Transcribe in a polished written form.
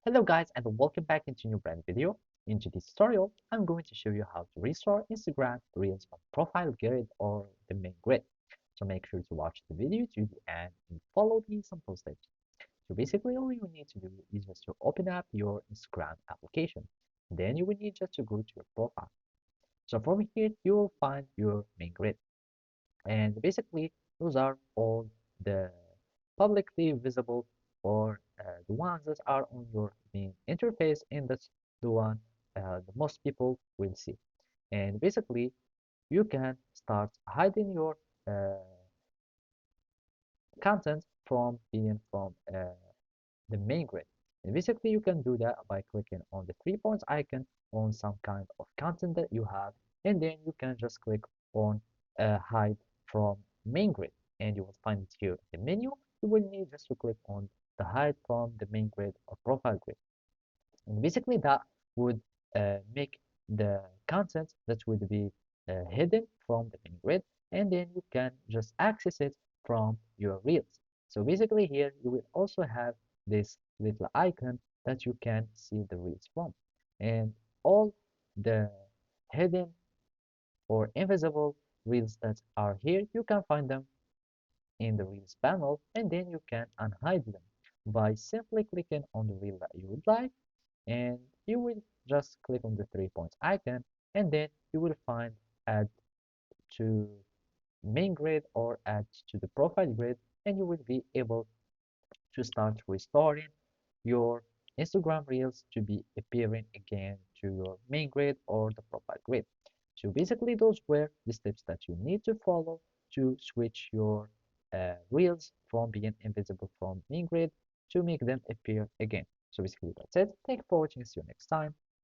Hello guys and welcome back into a new brand video. In today's tutorial, I'm going to show you how to restore Instagram Reels from profile grid or the main grid. So make sure to watch the video to the end and follow the simple steps. So basically all you need to do is just to open up your Instagram application. Then you will need just to go to your profile. So from here you will find your main grid. And basically those are all the publicly visible or the ones that are on your main interface, and that's the one the most people will see. And basically you can start hiding your uh, content from being from the main grid. And basically you can do that by clicking on the 3 points icon on some kind of content that you have, and then you can just click on hide from main grid, and you will find it here in the menu. You will need just to click on the hide from the main grid or profile grid, and basically that would make the content that would be hidden from the main grid, and then you can just access it from your reels. So basically here you will also have this little icon that you can see the reels from, and all the hidden or invisible reels that are here, you can find them in the reels panel, and then you can unhide them by simply clicking on the reel that you would like, and you will just click on the 3 points icon, and then you will find add to main grid or add to the profile grid, and you will be able to start restoring your Instagram reels to be appearing again to your main grid or the profile grid. So basically those were the steps that you need to follow to switch your reels from being invisible from main grid to make them appear again. So basically that's it. Thank you for watching. See you next time.